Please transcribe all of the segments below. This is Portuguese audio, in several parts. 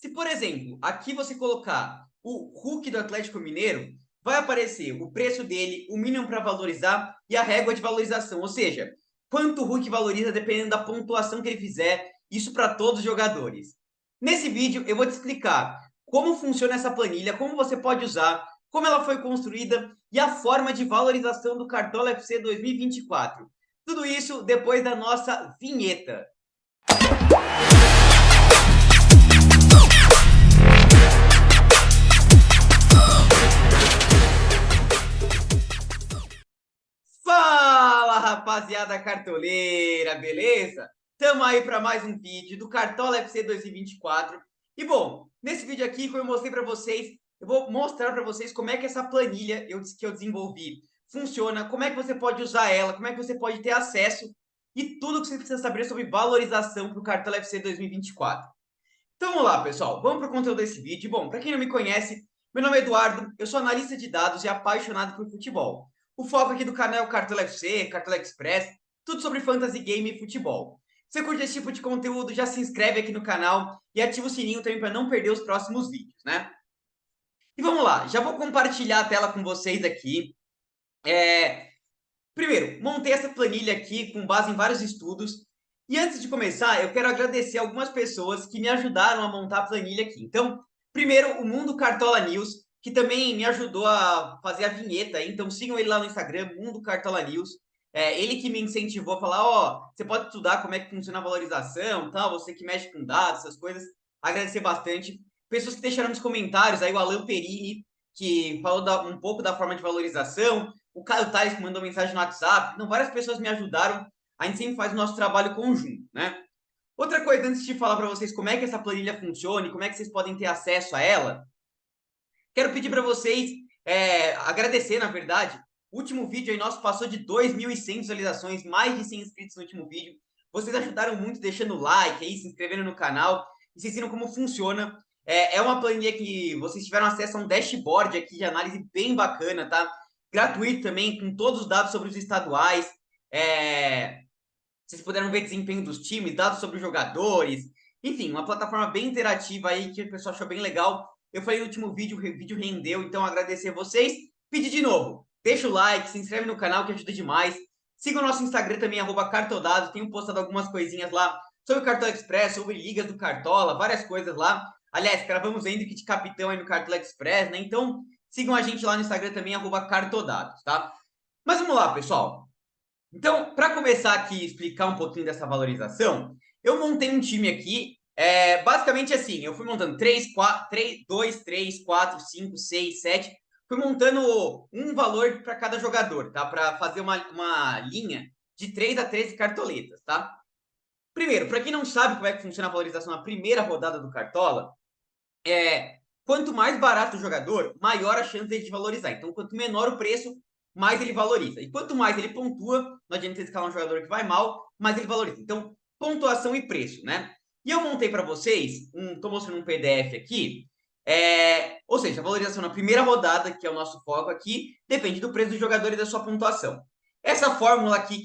Se, por exemplo, aqui você colocar o Hulk do Atlético Mineiro, vai aparecer o preço dele, o mínimo para valorizar e a régua de valorização, ou seja, quanto o Hulk valoriza dependendo da pontuação que ele fizer, isso para todos os jogadores. Nesse vídeo eu vou te explicar como funciona essa planilha, como você pode usar, como ela foi construída e a forma de valorização do Cartola FC 2024. Tudo isso depois da nossa vinheta. Fala, rapaziada cartoleira, beleza? Tamo aí para mais um vídeo do Cartola FC 2024. E bom, nesse vídeo aqui, como eu mostrei para vocês, eu vou mostrar para vocês como é que essa planilha que eu desenvolvi funciona, como é que você pode usar ela, como é que você pode ter acesso e tudo que você precisa saber sobre valorização para o Cartola FC 2024. Então vamos lá, pessoal, vamos para o conteúdo desse vídeo. Bom, para quem não me conhece, meu nome é Eduardo, eu sou analista de dados e apaixonado por futebol. O foco aqui do canal é o Cartola FC, Cartola Express, tudo sobre fantasy game e futebol. Se você curte esse tipo de conteúdo, já se inscreve aqui no canal e ativa o sininho também para não perder os próximos vídeos, né? E vamos lá, já vou compartilhar a tela com vocês aqui. Primeiro, montei essa planilha aqui com base em vários estudos. E antes de começar, eu quero agradecer algumas pessoas que me ajudaram a montar a planilha aqui. Então, primeiro, o Mundo Cartola News, que também me ajudou a fazer a vinheta. Então, sigam ele lá no Instagram, Mundo Cartola News. Ele que me incentivou a falar, você pode estudar como é que funciona a valorização, tal, você que mexe com dados, essas coisas. Agradecer bastante. Pessoas que deixaram nos comentários, aí o Alan Perini, que falou um pouco da forma de valorização, o Caio Tais que mandou mensagem no WhatsApp. Então, várias pessoas me ajudaram. A gente sempre faz o nosso trabalho conjunto, né? Outra coisa, antes de falar para vocês como é que essa planilha funciona e como é que vocês podem ter acesso a ela, quero pedir para vocês agradecer, na verdade. O último vídeo aí nosso passou de 2.100 visualizações, mais de 100 inscritos no último vídeo. Vocês ajudaram muito deixando like aí, se inscrevendo no canal. E vocês viram como funciona. É uma planilha que vocês tiveram acesso a um dashboard aqui de análise bem bacana, tá? Gratuito também, com todos os dados sobre os estaduais. Vocês puderam ver desempenho dos times, dados sobre os jogadores. Enfim, uma plataforma bem interativa aí que o pessoal achou bem legal. Eu falei no último vídeo, o vídeo rendeu, então agradecer a vocês. Pedir de novo, deixa o like, se inscreve no canal que ajuda demais. Siga o nosso Instagram também, @cartodados. Tenho postado algumas coisinhas lá sobre o Cartola Express, sobre ligas do Cartola, várias coisas lá. Aliás, gravamos ainda que de capitão aí no Cartola Express, né? Então, sigam a gente lá no Instagram também, @cartodados, tá? Mas vamos lá, pessoal. Então, para começar aqui e explicar um pouquinho dessa valorização, eu montei um time aqui, basicamente assim, eu fui montando 3, 4, 3, 2, 3, 4, 5, 6, 7, fui montando um valor para cada jogador, tá? Para fazer uma linha de 3 a 13 cartoletas, tá? Primeiro, para quem não sabe como é que funciona a valorização na primeira rodada do Cartola, quanto mais barato o jogador, maior a chance dele de valorizar. Então, quanto menor o preço, mais ele valoriza. E quanto mais ele pontua, não adianta você escalar um jogador que vai mal, mais ele valoriza. Então, pontuação e preço, né? E eu montei para vocês, estou mostrando um PDF aqui, ou seja, a valorização na primeira rodada, que é o nosso foco aqui, depende do preço do jogador e da sua pontuação. Essa fórmula aqui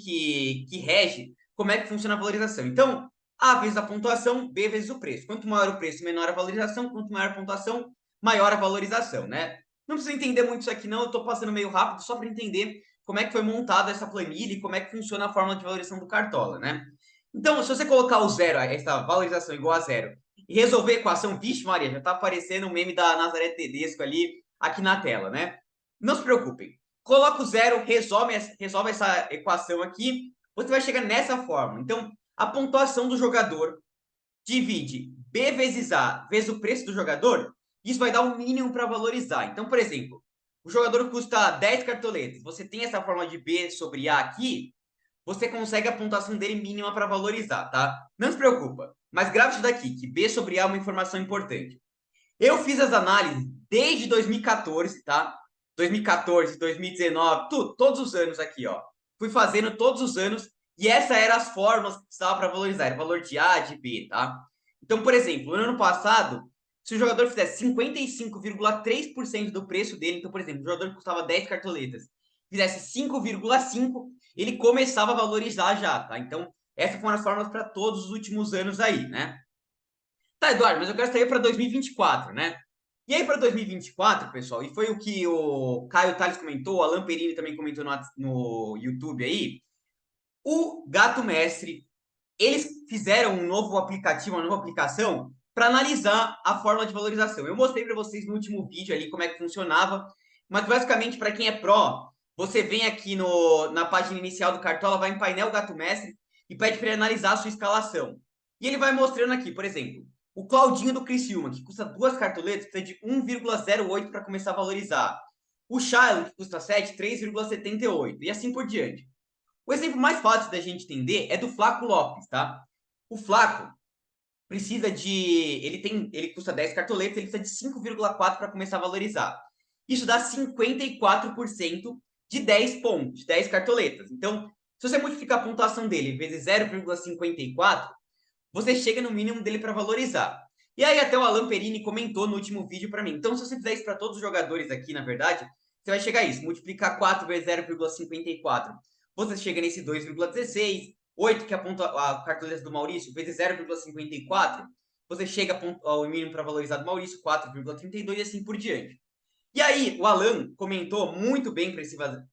que rege como é que funciona a valorização. Então, A vezes a pontuação, B vezes o preço. Quanto maior o preço, menor a valorização. Quanto maior a pontuação, maior a valorização, né? Não precisa entender muito isso aqui não, eu estou passando meio rápido só para entender como é que foi montada essa planilha e como é que funciona a fórmula de valorização do Cartola, né? Então, se você colocar o zero, essa valorização igual a zero, e resolver a equação, vixe Maria, já está aparecendo o meme da Nazaré Tedesco ali, aqui na tela, né? Não se preocupem. Coloca o zero, resolve essa equação aqui, você vai chegar nessa fórmula. Então, a pontuação do jogador divide B vezes A vezes o preço do jogador, isso vai dar um mínimo para valorizar. Então, por exemplo, o jogador custa 10 cartoletas, você tem essa forma de B sobre A aqui, você consegue a pontuação dele mínima para valorizar, tá? Não se preocupa, mas grave isso daqui, que B sobre A é uma informação importante. Eu fiz as análises desde 2014, tá? 2014, 2019, todos os anos aqui, ó. Fui fazendo todos os anos e essa eram as fórmulas que precisava para valorizar, era valor de A, de B, tá? Então, por exemplo, no ano passado, se o jogador fizesse 55,3% do preço dele, então, por exemplo, o jogador que custava 10 cartoletas, fizesse 5,5, ele começava a valorizar já, tá? Então, essas foram as fórmulas para todos os últimos anos aí, né? Tá, Eduardo, mas eu quero sair para 2024, né? E aí, para 2024, pessoal, e foi o que o Caio Tales comentou, o Alan Perini também comentou no YouTube aí, o Gato Mestre, eles fizeram um novo aplicativo, uma nova aplicação, para analisar a forma de valorização. Eu mostrei para vocês no último vídeo ali como é que funcionava, mas basicamente, para quem é pró, você vem aqui na página inicial do Cartola, vai em painel Gato Mestre e pede para ele analisar a sua escalação. E ele vai mostrando aqui, por exemplo, o Claudinho do Criciúma, que custa 2 cartoletas, precisa de 1,08 para começar a valorizar. O Shiloh, que custa 7, 3,78. E assim por diante. O exemplo mais fácil da gente entender é do Flaco Lopes, tá? O Flaco precisa de. Ele custa 10 cartoletas, ele precisa de 5,4 para começar a valorizar. Isso dá 54% de 10 pontos, de 10 cartoletas. Então, se você multiplicar a pontuação dele vezes 0,54, você chega no mínimo dele para valorizar. E aí até o Alan Perini comentou no último vídeo para mim. Então, se você fizer isso para todos os jogadores aqui, na verdade, você vai chegar a isso. Multiplicar 4 vezes 0,54, você chega nesse 2,16. 8, que aponta a cartoleta do Maurício, vezes 0,54, você chega ao mínimo para valorizar do Maurício, 4,32 e assim por diante. E aí, o Alan comentou muito bem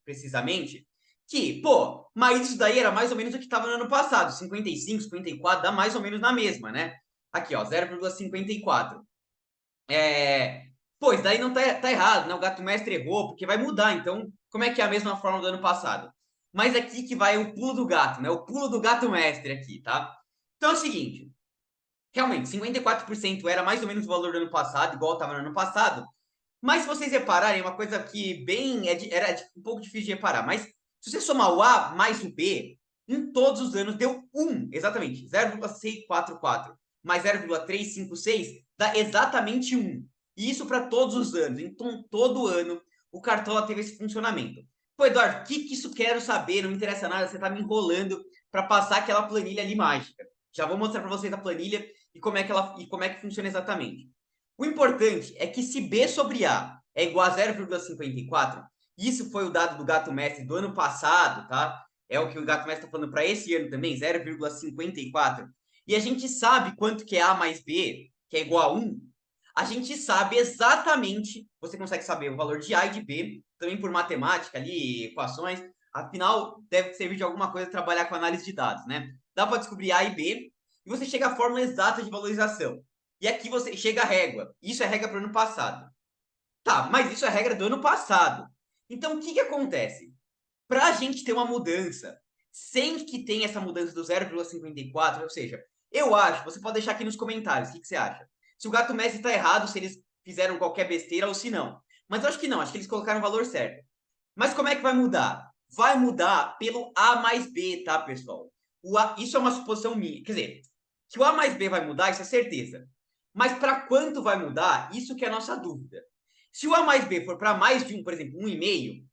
precisamente que, pô, mas isso daí era mais ou menos o que estava no ano passado, 55, 54, dá mais ou menos na mesma, né? Aqui, ó, 0,54. Pois daí não tá errado, né? O Gato Mestre errou, porque vai mudar. Então, como é que é a mesma forma do ano passado? Mas aqui que vai o pulo do gato, né? O pulo do Gato Mestre aqui, tá? Então é o seguinte, realmente, 54% era mais ou menos o valor do ano passado, igual estava no ano passado, mas se vocês repararem, uma coisa que era um pouco difícil de reparar, mas se você somar o A mais o B, em todos os anos deu 1, exatamente, 0,644 mais 0,356 dá exatamente 1. E isso para todos os anos. Então, todo ano o Cartola teve esse funcionamento. Pô, Eduardo, o que isso quero saber? Não me interessa nada, você está me enrolando para passar aquela planilha ali mágica. Já vou mostrar para vocês a planilha e como é que funciona exatamente. O importante é que se B sobre A é igual a 0,54, isso foi o dado do Gato Mestre do ano passado, tá? É o que o Gato Mestre está falando para esse ano também, 0,54. E a gente sabe quanto que é A mais B, que é igual a 1. A gente sabe exatamente, você consegue saber o valor de A e de B, também por matemática ali, equações. Afinal, deve servir de alguma coisa trabalhar com análise de dados, né? Dá para descobrir A e B, e você chega à fórmula exata de valorização. E aqui você chega a régua. Isso é regra para o ano passado. Tá, mas isso é regra do ano passado. Então, o que acontece? Para a gente ter uma mudança, sem que tenha essa mudança do 0,54, ou seja, eu acho, você pode deixar aqui nos comentários, o que você acha? Se o Gato Messi está errado, se eles fizeram qualquer besteira ou se não. Mas eu acho que não, acho que eles colocaram o valor certo. Mas como é que vai mudar? Vai mudar pelo A mais B, tá, pessoal? Isso é uma suposição minha. Quer dizer, que o A mais B vai mudar, isso é certeza. Mas para quanto vai mudar, isso que é a nossa dúvida. Se o A mais B for para mais de um, por exemplo, 1,5,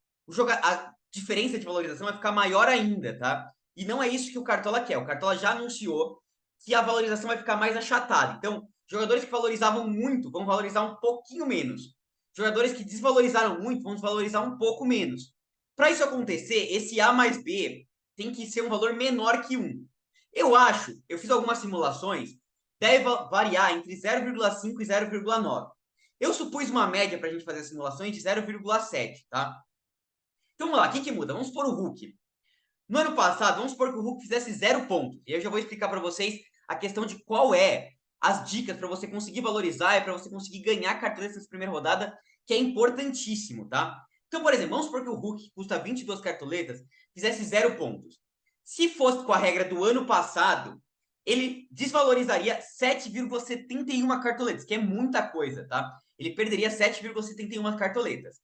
a diferença de valorização vai ficar maior ainda, tá? E não é isso que o Cartola quer. O Cartola já anunciou que a valorização vai ficar mais achatada. Então, jogadores que valorizavam muito vão valorizar um pouquinho menos. Jogadores que desvalorizaram muito vão desvalorizar um pouco menos. Para isso acontecer, esse A mais B tem que ser um valor menor que 1. Eu fiz algumas simulações, deve variar entre 0,5 e 0,9. Eu supus uma média para a gente fazer as simulações de 0,7, tá? Então vamos lá, o que muda? Vamos supor o Hulk. No ano passado, vamos supor que o Hulk fizesse 0 pontos. E eu já vou explicar para vocês a questão de qual é as dicas para você conseguir valorizar e para você conseguir ganhar cartões nessa primeira rodada, que é importantíssimo, tá? Então, por exemplo, vamos supor que o Hulk, que custa 22 cartoletas, fizesse 0 pontos. Se fosse com a regra do ano passado, ele desvalorizaria 7,71 cartoletas, que é muita coisa, tá? Ele perderia 7,71 cartoletas.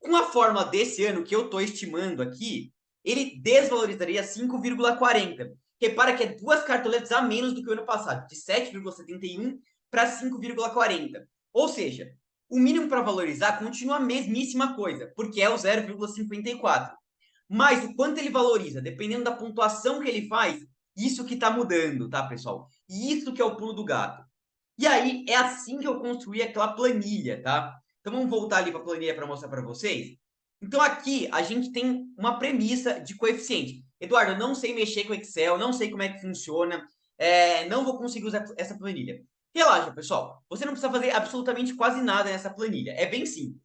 Com a fórmula desse ano, que eu estou estimando aqui, ele desvalorizaria 5,40. Repara que é 2 cartoletas a menos do que o ano passado, de 7,71 para 5,40. Ou seja, o mínimo para valorizar continua a mesmíssima coisa, porque é o 0,54. Mas o quanto ele valoriza, dependendo da pontuação que ele faz, isso que está mudando, tá, pessoal? E isso que é o pulo do gato. E aí, é assim que eu construí aquela planilha, tá? Então, vamos voltar ali para a planilha para mostrar para vocês. Então, aqui, a gente tem uma premissa de coeficiente. Eduardo, eu não sei mexer com Excel, não sei como é que funciona, não vou conseguir usar essa planilha. Relaxa, pessoal. Você não precisa fazer absolutamente quase nada nessa planilha. É bem simples.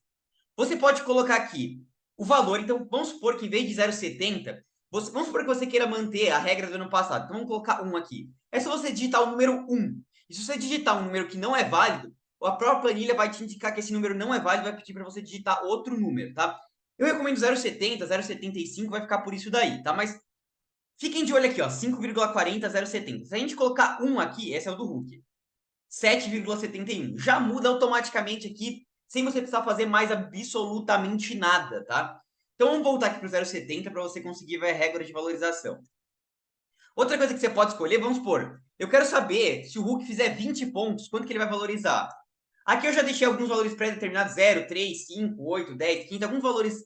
Você pode colocar aqui o valor. Então, vamos supor que em vez de 0,70, vamos supor que você queira manter a regra do ano passado. Então, vamos colocar 1 aqui. É só você digitar o número 1. E se você digitar um número que não é válido, a própria planilha vai te indicar que esse número não é válido, vai pedir para você digitar outro número, tá? Eu recomendo 0,70, 0,75, vai ficar por isso daí, tá? Mas fiquem de olho aqui, ó, 5,40, 0,70. Se a gente colocar 1 aqui, esse é o do Hulk. 7,71. Já muda automaticamente aqui, sem você precisar fazer mais absolutamente nada, tá? Então vamos voltar aqui para o 0,70 para você conseguir ver a regra de valorização. Outra coisa que você pode escolher, vamos supor, eu quero saber se o Hulk fizer 20 pontos, quanto que ele vai valorizar. Aqui eu já deixei alguns valores pré-determinados, 0, 3, 5, 8, 10, 15, alguns valores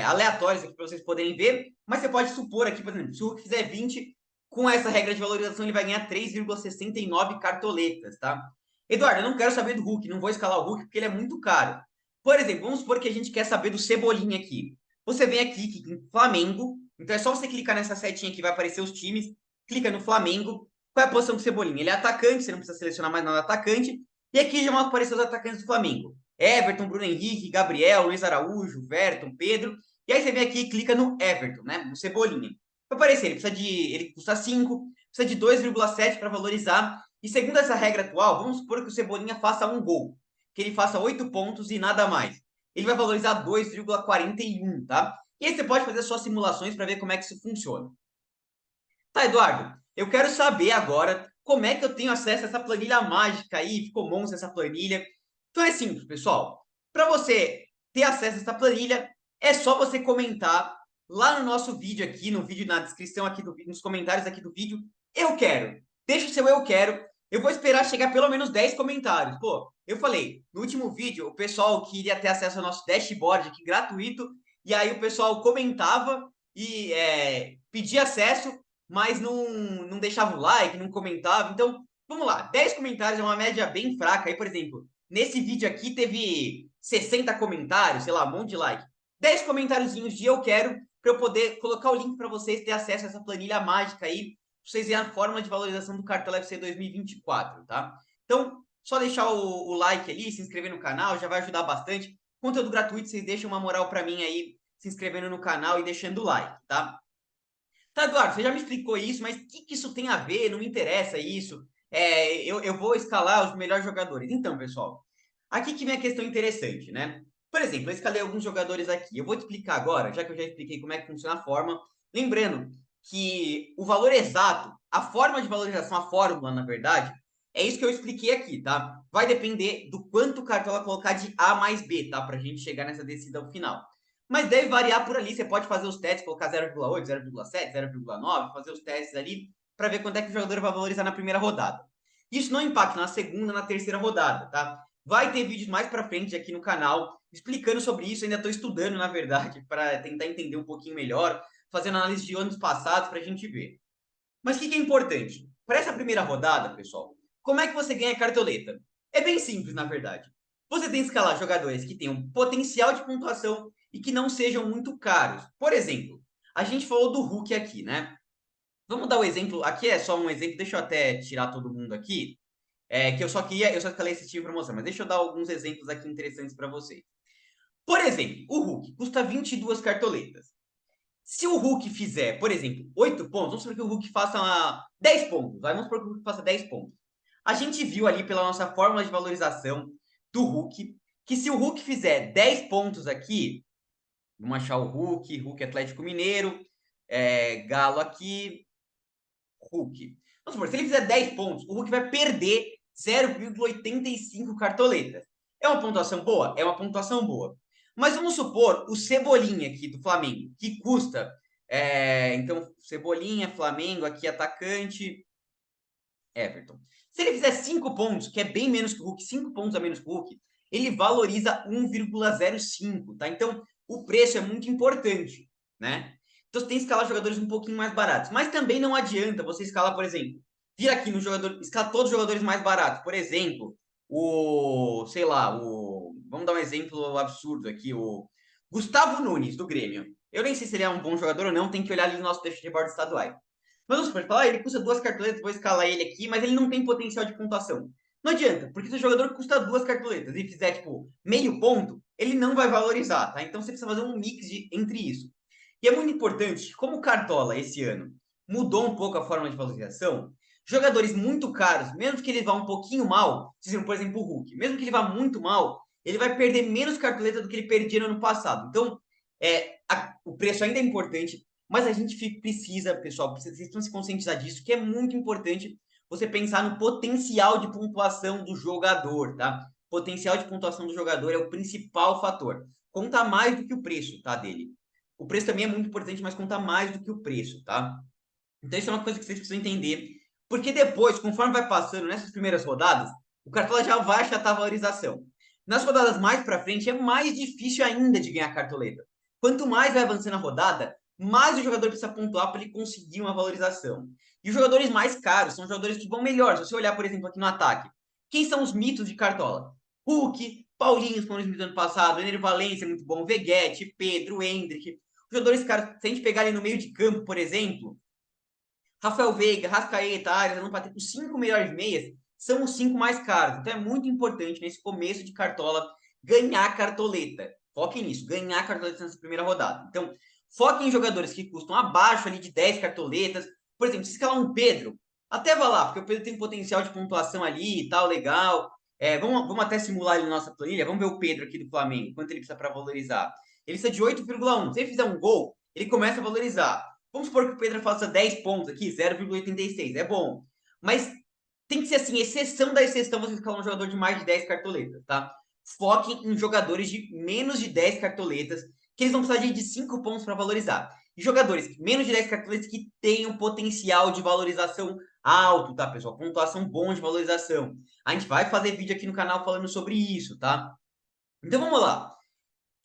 aleatórios aqui para vocês poderem ver, mas você pode supor aqui, por exemplo, se o Hulk fizer 20, com essa regra de valorização ele vai ganhar 3,69 cartoletas, tá? Eduardo, eu não quero saber do Hulk, não vou escalar o Hulk porque ele é muito caro. Por exemplo, vamos supor que a gente quer saber do Cebolinha aqui. Você vem aqui em Flamengo, então é só você clicar nessa setinha que vai aparecer os times, clica no Flamengo. Qual é a posição do Cebolinha? Ele é atacante, você não precisa selecionar mais nada atacante. E aqui já vão aparecer os atacantes do Flamengo. Everton, Bruno Henrique, Gabriel, Luiz Araújo, Verton, Pedro. E aí você vem aqui e clica no Everton, né? No Cebolinha. Vai aparecer, ele custa 5, precisa de 2,7 para valorizar. E segundo essa regra atual, vamos supor que o Cebolinha faça um gol, que ele faça 8 pontos e nada mais. Ele vai valorizar 2,41, tá? E aí você pode fazer suas simulações para ver como é que isso funciona. Tá, Eduardo, eu quero saber agora como é que eu tenho acesso a essa planilha mágica aí, ficou monstro essa planilha. Então é simples, pessoal. Para você ter acesso a essa planilha, é só você comentar lá no nosso vídeo aqui, no vídeo na descrição aqui do vídeo, nos comentários aqui do vídeo, eu quero. Deixa o seu eu quero. Eu vou esperar chegar pelo menos 10 comentários. Pô, eu falei, no último vídeo, o pessoal queria ter acesso ao nosso dashboard aqui gratuito, e aí o pessoal comentava e pedia acesso, mas não deixava o like, não comentava. Então, vamos lá, 10 comentários é uma média bem fraca. Aí, por exemplo, nesse vídeo aqui teve 60 comentários, sei lá, um monte de like. 10 comentáriozinhos de eu quero, para eu poder colocar o link para vocês ter acesso a essa planilha mágica aí, para vocês verem a fórmula de valorização do Cartola FC 2024, tá? Então, só deixar o like ali, se inscrever no canal, já vai ajudar bastante. Conteúdo gratuito, vocês deixam uma moral para mim aí, se inscrevendo no canal e deixando o like, tá? Tá, Eduardo, você já me explicou isso, mas o que isso tem a ver? Não me interessa isso. Eu vou escalar os melhores jogadores. Então, pessoal, aqui que vem a questão interessante, né? Por exemplo, eu escalei alguns jogadores aqui. Eu vou te explicar agora, já que eu já expliquei como é que funciona a forma. Lembrando que o valor exato, a forma de valorização, a fórmula, na verdade, é isso que eu expliquei aqui, tá? Vai depender do quanto o Cartola colocar de A mais B, tá? Pra gente chegar nessa decisão final. Mas deve variar por ali. Você pode fazer os testes, colocar 0,8, 0,7, 0,9, fazer os testes ali para ver quanto é que o jogador vai valorizar na primeira rodada. Isso não impacta na segunda, na terceira rodada, tá? Vai ter vídeos mais para frente aqui no canal explicando sobre isso. Ainda estou estudando, na verdade, para tentar entender um pouquinho melhor, fazendo análise de anos passados para a gente ver. Mas o que é importante? Para essa primeira rodada, pessoal, como é que você ganha cartoleta? É bem simples, na verdade. Você tem que escalar jogadores que tenham potencial de pontuação e que não sejam muito caros. Por exemplo, a gente falou do Hulk aqui, né? Vamos dar o exemplo. Aqui é só um exemplo. Deixa eu até tirar todo mundo aqui. Que eu só escalei esse time para mostrar, mas deixa eu dar alguns exemplos aqui interessantes para vocês. Por exemplo, o Hulk custa 22 cartoletas. Se o Hulk fizer, por exemplo, 8 pontos, vamos supor que o Hulk faça 10 pontos. Vamos supor que o Hulk faça 10 pontos. A gente viu ali pela nossa fórmula de valorização do Hulk, que se o Hulk fizer 10 pontos aqui, vamos achar o Hulk Atlético Mineiro, Galo aqui, Hulk. Vamos supor, se ele fizer 10 pontos, o Hulk vai perder 0,85 cartoletas. É uma pontuação boa? É uma pontuação boa. Mas vamos supor o Cebolinha aqui do Flamengo, que custa. Então, Cebolinha, Flamengo, aqui atacante, Everton. Se ele fizer 5 pontos, que é bem menos que o Hulk, 5 pontos a menos que o Hulk, ele valoriza 1,05, tá? Então, o preço é muito importante, né? Então, você tem que escalar jogadores um pouquinho mais baratos. Mas também não adianta você escalar, por exemplo, vir aqui no jogador, escalar todos os jogadores mais baratos. Por exemplo, sei lá, vamos dar um exemplo absurdo aqui, o Gustavo Nunes, do Grêmio. Eu nem sei se ele é um bom jogador ou não, tem que olhar ali no nosso dashboard estaduais. Mas vamos supor, falar, ele custa 2 cartoletas, vou escalar ele aqui, mas ele não tem potencial de pontuação. Não adianta, porque se o jogador custa 2 cartoletas e fizer, tipo, meio ponto, ele não vai valorizar, tá? Então você precisa fazer um mix entre isso. E é muito importante, como o Cartola esse ano mudou um pouco a forma de valorização, jogadores muito caros, mesmo que ele vá um pouquinho mal, por exemplo, o Hulk, mesmo que ele vá muito mal, ele vai perder menos cartoleta do que ele perdia no ano passado. Então, o preço ainda é importante, mas a gente precisa, pessoal, vocês precisam se conscientizar disso, que é muito importante você pensar no potencial de pontuação do jogador, tá? Potencial de pontuação do jogador é o principal fator. Conta mais do que o preço, tá, dele. O preço também é muito importante, mas conta mais do que o preço, tá? Então isso é uma coisa que vocês precisam entender, porque depois, conforme vai passando nessas primeiras rodadas, o Cartola já vai achatar a valorização. Nas rodadas mais para frente é mais difícil ainda de ganhar cartoleta. Quanto mais vai avançando a rodada, mais o jogador precisa pontuar para ele conseguir uma valorização. E os jogadores mais caros são os jogadores que vão melhor. Se você olhar, por exemplo, aqui no ataque, quem são os mitos de Cartola? Hulk, Paulinho, foram os mitos do ano passado, Ener Valencia, muito bom, Veguete, Pedro, Hendrick. Os jogadores caros, se a gente pegar ali no meio de campo, por exemplo, Rafael Veiga, Rascaeta, Arias, não bater os 5 melhores meias, são os 5 mais caros. Então é muito importante nesse começo de Cartola ganhar cartoleta. Foquem nisso, ganhar cartoleta nessa primeira rodada. Então, foquem em jogadores que custam abaixo ali de 10 cartoletas. Por exemplo, se escalar um Pedro, até vá lá, porque o Pedro tem potencial de pontuação ali e tal, legal. Vamos até simular ele na nossa planilha. Vamos ver o Pedro aqui do Flamengo, quanto ele precisa para valorizar. Ele precisa de 8,1. Se ele fizer um gol, ele começa a valorizar. Vamos supor que o Pedro faça 10 pontos aqui, 0,86. É bom. Mas tem que ser assim, exceção da exceção você escalar um jogador de mais de 10 cartoletas, tá? Foquem em jogadores de menos de 10 cartoletas, que eles vão precisar de 5 pontos para valorizar. E jogadores menos de 10 cartoletas que tenham potencial de valorização alto, tá, pessoal? Pontuação bom de valorização. A gente vai fazer vídeo aqui no canal falando sobre isso, tá? Então vamos lá.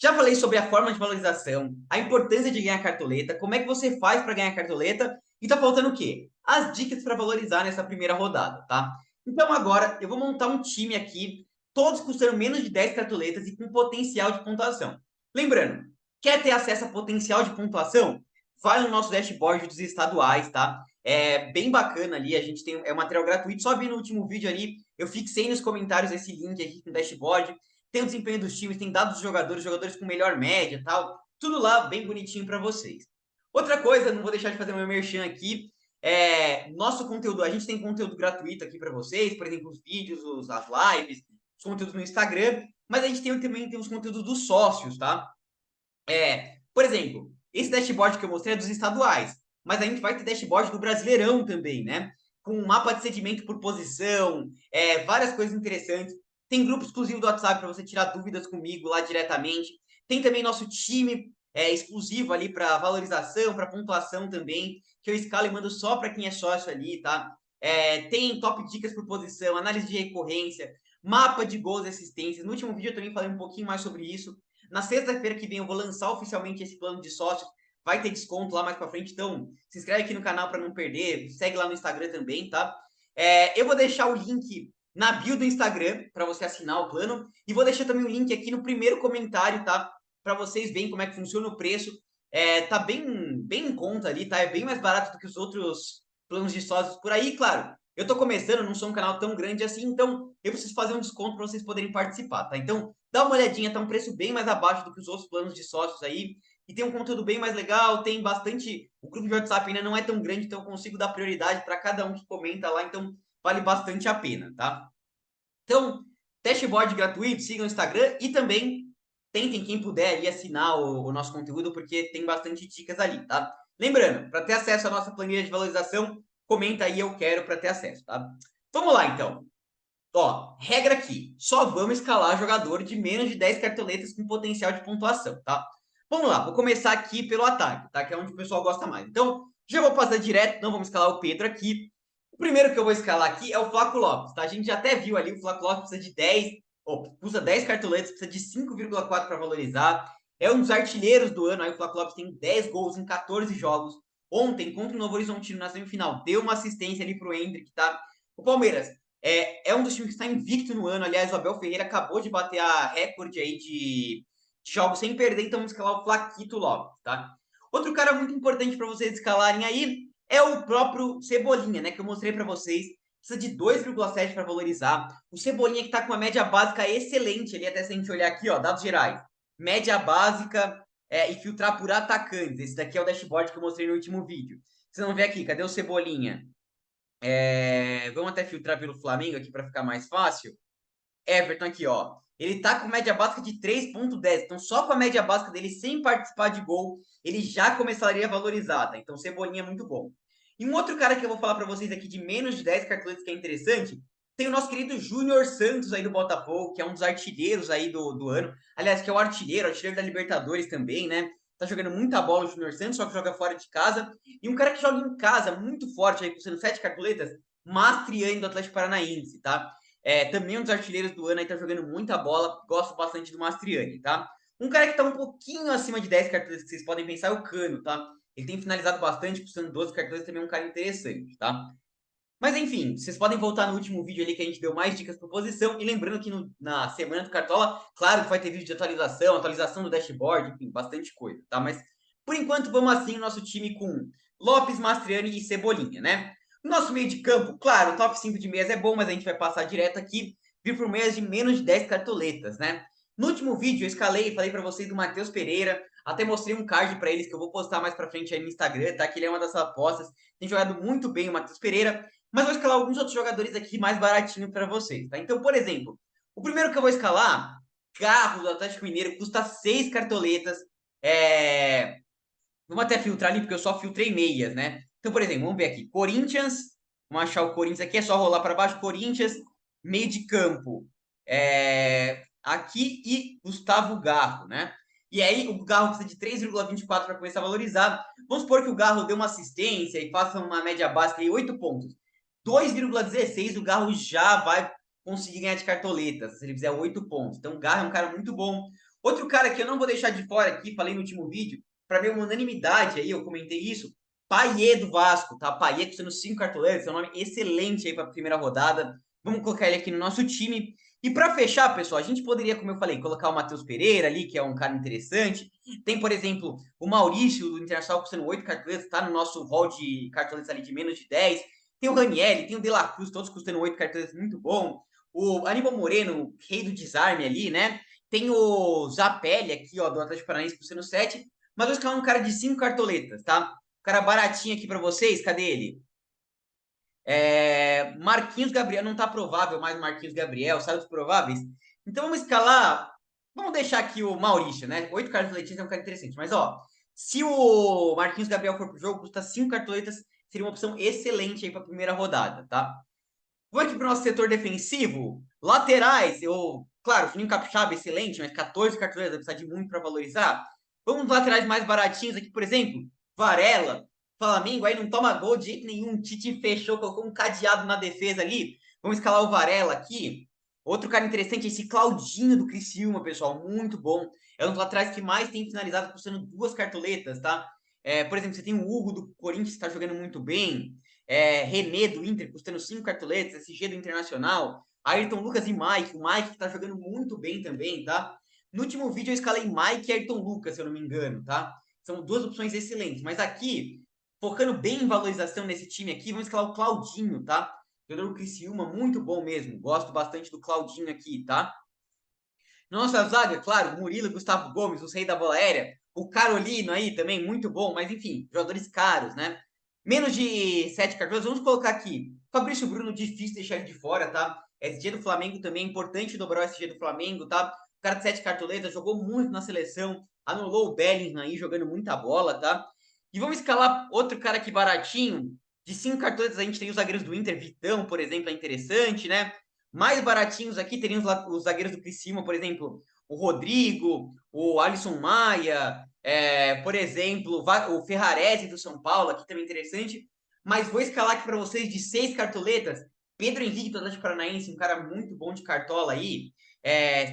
Já falei sobre a forma de valorização, a importância de ganhar cartoleta, como é que você faz para ganhar cartoleta e tá faltando o quê? As dicas para valorizar nessa primeira rodada, tá? Então agora eu vou montar um time aqui, todos custando menos de 10 cartoletas e com potencial de pontuação. Lembrando, quer ter acesso a potencial de pontuação? Vai no nosso dashboard dos estaduais, tá? É bem bacana ali, a gente tem um material gratuito, só vi no último vídeo ali, eu fixei nos comentários esse link aqui no dashboard, tem o desempenho dos times, tem dados dos jogadores, jogadores com melhor média e tal. Tudo lá bem bonitinho para vocês. Outra coisa, não vou deixar de fazer meu merchan aqui, nosso conteúdo, a gente tem conteúdo gratuito aqui para vocês, por exemplo, os vídeos, as lives, os conteúdos no Instagram, mas a gente também tem os conteúdos dos sócios, tá? Por exemplo, esse dashboard que eu mostrei é dos estaduais, mas a gente vai ter dashboard do Brasileirão também, né? Com um mapa de segmento por posição, várias coisas interessantes. Tem grupo exclusivo do WhatsApp para você tirar dúvidas comigo lá diretamente. Tem também nosso time exclusivo ali para valorização, para pontuação também, que eu escalo e mando só para quem é sócio ali, tá? Tem top dicas por posição, análise de recorrência, mapa de gols e assistências. No último vídeo eu também falei um pouquinho mais sobre isso. Na sexta-feira que vem eu vou lançar oficialmente esse plano de sócios. Vai ter desconto lá mais para frente. Então, se inscreve aqui no canal para não perder. Segue lá no Instagram também, tá? Eu vou deixar o link na bio do Instagram para você assinar o plano. E vou deixar também o link aqui no primeiro comentário, tá? Para vocês verem como é que funciona o preço. Tá bem em conta ali, tá? É bem mais barato do que os outros planos de sócios por aí, claro. Eu tô começando, não sou um canal tão grande assim, então eu preciso fazer um desconto para vocês poderem participar, tá? Então, dá uma olhadinha, tá um preço bem mais abaixo do que os outros planos de sócios aí. E tem um conteúdo bem mais legal, tem bastante. O grupo de WhatsApp ainda não é tão grande, então eu consigo dar prioridade para cada um que comenta lá, então vale bastante a pena, tá? Então, dashboard gratuito, sigam o Instagram e também tentem, quem puder, ali assinar o nosso conteúdo, porque tem bastante dicas ali, tá? Lembrando, para ter acesso à nossa planilha de valorização, comenta aí eu quero para ter acesso, tá? Vamos lá, então. Ó, regra aqui, só vamos escalar jogador de menos de 10 cartoletas com potencial de pontuação, tá? Vamos lá, vou começar aqui pelo ataque, tá? Que é onde o pessoal gosta mais. Então, já vou passar direto, não vamos escalar o Pedro aqui. O primeiro que eu vou escalar aqui é o Flaco Lopes, tá? A gente já até viu ali, o Flaco Lopes precisa de 10, usa 10 cartoletas, precisa de 5,4 para valorizar. É um dos artilheiros do ano, aí o Flaco Lopes tem 10 gols em 14 jogos. Ontem, contra o Novo Horizontino na semifinal, deu uma assistência ali pro Hendrick, tá? O Palmeiras é um dos times que está invicto no ano. Aliás, o Abel Ferreira acabou de bater a recorde aí de jogos sem perder, então vamos escalar o Flaquito Lopes, tá? Outro cara muito importante para vocês escalarem aí é o próprio Cebolinha, né? Que eu mostrei para vocês precisa de 2,7 para valorizar. O Cebolinha que está com uma média básica excelente, ali até se a gente olhar aqui, ó, dados gerais. Média básica e filtrar por atacantes. Esse daqui é o dashboard que eu mostrei no último vídeo. Vocês vão ver aqui, cadê o Cebolinha? Vamos até filtrar pelo Flamengo aqui para ficar mais fácil. Everton aqui, ó. Ele tá com média básica de 3,10. Então, só com a média básica dele, sem participar de gol, ele já começaria a valorizar, tá? Então, Cebolinha é muito bom. E um outro cara que eu vou falar para vocês aqui de menos de 10 cartoletas que é interessante, tem o nosso querido Júnior Santos aí do Botafogo, que é um dos artilheiros aí do ano. Aliás, que é o artilheiro da Libertadores também, né? Tá jogando muita bola o Júnior Santos, só que joga fora de casa. E um cara que joga em casa muito forte, aí custando 7 cartoletas, Mastriani do Atlético Paranaense, tá? Também um dos artilheiros do ano aí tá jogando muita bola. Gosto bastante do Mastriani, tá? Um cara que tá um pouquinho acima de 10 cartoletas que vocês podem pensar é o Cano, tá? Ele tem finalizado bastante, custando 12 cartoletas, também é um cara interessante, tá? Mas enfim, vocês podem voltar no último vídeo ali que a gente deu mais dicas por posição. E lembrando que na semana do Cartola, claro que vai ter vídeo de atualização do dashboard, enfim, bastante coisa, tá? Mas por enquanto vamos assim o nosso time com Lopes, Mastriani e Cebolinha, né? Nosso meio de campo, claro, o top 5 de meias é bom, mas a gente vai passar direto aqui, vir por meias de menos de 10 cartoletas, né? No último vídeo eu escalei e falei para vocês do Matheus Pereira, até mostrei um card para eles que eu vou postar mais para frente aí no Instagram, tá? Que ele é uma das apostas, tem jogado muito bem o Matheus Pereira, mas vou escalar alguns outros jogadores aqui mais baratinho para vocês, tá? Então, por exemplo, o primeiro que eu vou escalar, Carro do Atlético Mineiro, custa 6 cartoletas, Vamos até filtrar ali, porque eu só filtrei meias, né? Então, por exemplo, vamos ver aqui. Corinthians. Vamos achar o Corinthians aqui. É só rolar para baixo. Corinthians, meio de campo. Aqui e Gustavo Garro, né? E aí o Garro precisa de 3,24 para começar a valorizar. Vamos supor que o Garro dê uma assistência e faça uma média básica de 8 pontos. 2,16 o Garro já vai conseguir ganhar de cartoletas, se ele fizer 8 pontos. Então o Garro é um cara muito bom. Outro cara que eu não vou deixar de fora aqui, falei no último vídeo, para ver uma unanimidade aí, eu comentei isso. Payet do Vasco, tá? Payet custando 5 cartoletas, é um nome excelente aí para a primeira rodada. Vamos colocar ele aqui no nosso time. E para fechar, pessoal, a gente poderia, como eu falei, colocar o Matheus Pereira ali, que é um cara interessante. Tem, por exemplo, o Maurício do Internacional custando 8 cartoletas, tá no nosso hall de cartoletas ali de menos de 10. Tem o Ranieri, tem o De La Cruz, todos custando 8 cartoletas, muito bom. O Aníbal Moreno, rei do desarme ali, né? Tem o Zapelli aqui, ó, do Atlético Paranaense custando 7. Mas vou escalar um cara de 5 cartoletas, tá? Um cara baratinho aqui para vocês, cadê ele? Marquinhos Gabriel, não tá provável mais o Marquinhos Gabriel, saiu dos prováveis. Então vamos escalar, vamos deixar aqui o Maurício, né? 8 cartoletas é um cara interessante, mas ó, se o Marquinhos Gabriel for pro jogo, custa 5 cartoletas, seria uma opção excelente aí para a primeira rodada, tá? Vamos aqui para o nosso setor defensivo, laterais, claro, o Juninho Capixaba, excelente, mas 14 cartoletas, vai precisar de muito para valorizar. Vamos nos laterais mais baratinhos aqui, por exemplo, Varela, Flamengo aí não toma gol de jeito nenhum. Tite fechou, colocou um cadeado na defesa ali. Vamos escalar o Varela aqui. Outro cara interessante é esse Claudinho do Criciúma, pessoal. Muito bom. É um dos laterais que mais tem finalizado, custando 2 cartoletas, tá? Por exemplo, você tem o Hugo do Corinthians, que está jogando muito bem. René do Inter, custando 5 cartoletas. SG do Internacional. Ayrton Lucas e Mike. O Mike que tá jogando muito bem também, tá? No último vídeo eu escalei Mike e Ayrton Lucas, se eu não me engano, tá? São duas opções excelentes. Mas aqui, focando bem em valorização nesse time aqui, vamos escalar o Claudinho, tá? Jogador do Criciúma, muito bom mesmo. Gosto bastante do Claudinho aqui, tá? Nossa zaga, claro, Murilo, Gustavo Gomes, os reis da bola aérea. O Carolino aí também, muito bom. Mas enfim, jogadores caros, né? Menos de 7 cartões, vamos colocar aqui. Fabrício Bruno, difícil deixar ele de fora, tá? SG do Flamengo também, importante dobrar o SG do Flamengo, tá? O cara de 7 cartoletas, jogou muito na seleção, anulou o Bellingham aí, jogando muita bola, tá? E vamos escalar outro cara aqui baratinho. De 5 cartoletas a gente tem os zagueiros do Inter, Vitão, por exemplo, é interessante, né? Mais baratinhos aqui teríamos os zagueiros do Criciúma, por exemplo, o Rodrigo, o Alisson Maia, por exemplo, o Ferrarese do São Paulo, aqui também interessante. Mas vou escalar aqui para vocês de 6 cartoletas. Pedro Henrique do Atlético Paranaense, um cara muito bom de cartola aí.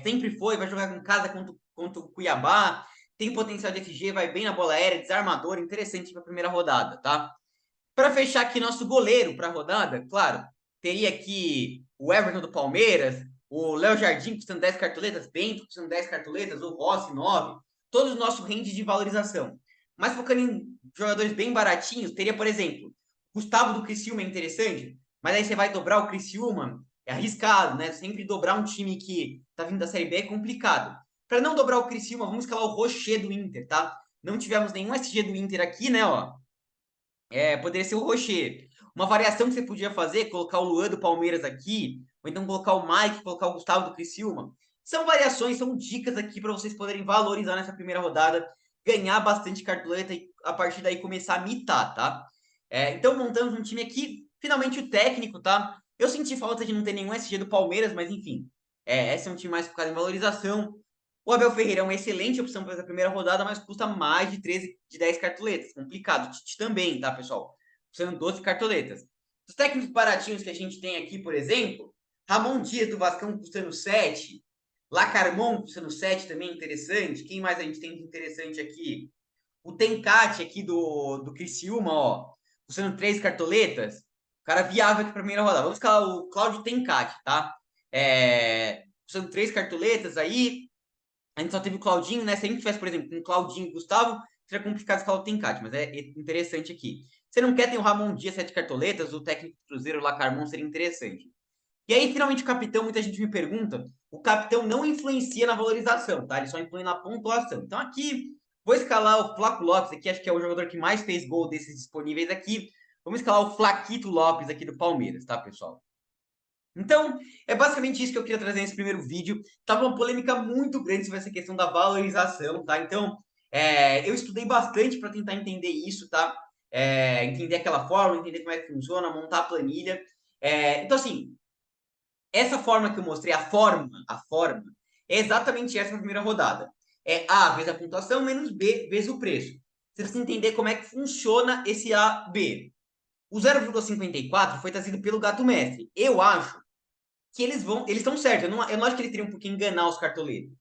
Sempre foi, vai jogar em casa contra o Cuiabá. Tem potencial de FG, vai bem na bola aérea, desarmador, interessante para a primeira rodada, tá? Para fechar aqui nosso goleiro para a rodada, claro, teria aqui o Everton do Palmeiras, o Léo Jardim custando 10 cartoletas, Bento custando 10 cartoletas, o Rossi 9, todos os nossos range de valorização. Mas focando em jogadores bem baratinhos, teria, por exemplo, Gustavo do Criciúma é interessante, Mas aí você vai dobrar o Criciúma, é arriscado, né? Sempre dobrar um time que tá vindo da Série B é complicado. Para não dobrar o Criciúma, vamos escalar o Rocher do Inter, tá? Não tivemos nenhum SG do Inter aqui, né, ó. Poderia ser o Rocher. Uma variação que você podia fazer, colocar o Luan do Palmeiras aqui, ou então colocar o Mike, colocar o Gustavo do Criciúma. São variações, são dicas aqui para vocês poderem valorizar nessa primeira rodada, ganhar bastante cartoleta e a partir daí começar a mitar, tá? Então montamos um time aqui, finalmente o técnico, tá? Eu senti falta de não ter nenhum SG do Palmeiras, mas enfim. Esse é um time mais focado em valorização. O Abel Ferreira é uma excelente opção para essa primeira rodada, mas custa mais de 13, de 10 cartoletas. Complicado. O Tite também, tá, pessoal? Custando 12 cartoletas. Os técnicos baratinhos que a gente tem aqui, por exemplo, Ramon Dias do Vascão custando 7. Lacarmon custando 7 também, interessante. Quem mais a gente tem de interessante aqui? O Tencate aqui do Criciúma, ó, custando 3 cartoletas. O cara viável aqui para a primeira rodada. Vamos escalar o Cláudio Tencate, tá? Custando 3 cartoletas aí. A gente só teve o Claudinho, né? Se a gente tivesse, por exemplo, com Claudinho e Gustavo, seria complicado escalar o Tencate, mas é interessante aqui. Você não quer ter o Ramon Dias, 7 cartoletas, o técnico do Cruzeiro, o Lacarmon, seria interessante. E aí, finalmente, o capitão, muita gente me pergunta, o capitão não influencia na valorização, tá? Ele só influi na pontuação. Então, aqui, vou escalar o Flaco Lopes aqui, acho que é o jogador que mais fez gol desses disponíveis aqui. Vamos escalar o Flaquito Lopes aqui do Palmeiras, tá, pessoal? Então, é basicamente isso que eu queria trazer nesse primeiro vídeo. Tava uma polêmica muito grande sobre essa questão da valorização, tá? Então, eu estudei bastante para tentar entender isso, tá? Entender aquela forma, entender como é que funciona, montar a planilha. Então, assim, essa forma que eu mostrei, a forma, é exatamente essa na primeira rodada. É A vezes a pontuação menos B vezes o preço. Você precisa entender como é que funciona esse A, B. O 0,54 foi trazido pelo Gato Mestre. Eu acho que eles estão certos. Eu não acho que eles teriam por que enganar os cartoleiros.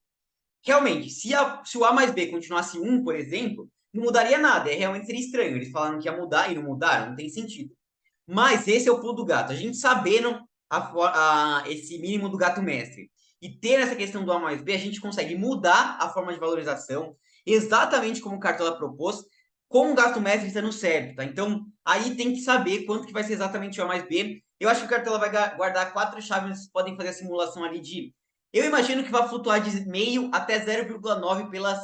Realmente, se o A mais B continuasse 1, por exemplo, não mudaria nada. Realmente seria estranho. Eles falaram que ia mudar e não mudaram, não tem sentido. Mas esse é o pulo do gato. A gente sabendo esse mínimo do gato mestre e ter essa questão do A mais B, a gente consegue mudar a forma de valorização exatamente como o Cartola propôs, com o gato mestre estando certo, tá? Então, aí tem que saber quanto que vai ser exatamente o A mais B. Eu acho que o Cartola vai guardar 4 chaves, vocês podem fazer a simulação ali de... Eu imagino que vai flutuar de meio até 0,9 pelas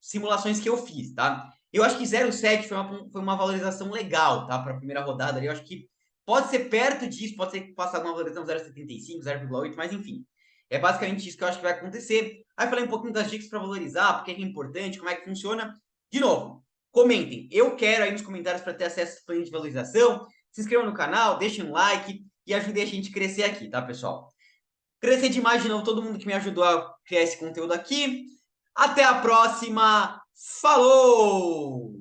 simulações que eu fiz, tá? Eu acho que 0,7 foi uma valorização legal, tá? Para a primeira rodada ali. Eu acho que pode ser perto disso, pode ser que passe alguma valorização 0,75, 0,8, mas enfim. É basicamente isso que eu acho que vai acontecer. Aí falei um pouquinho das dicas para valorizar, porque é importante, como é que funciona. De novo, comentem. Eu quero aí nos comentários para ter acesso a planilha de valorização. Se inscrevam no canal, deixem um like e ajudem a gente a crescer aqui, tá, pessoal? Agradecer demais de novo todo mundo que me ajudou a criar esse conteúdo aqui. Até a próxima. Falou!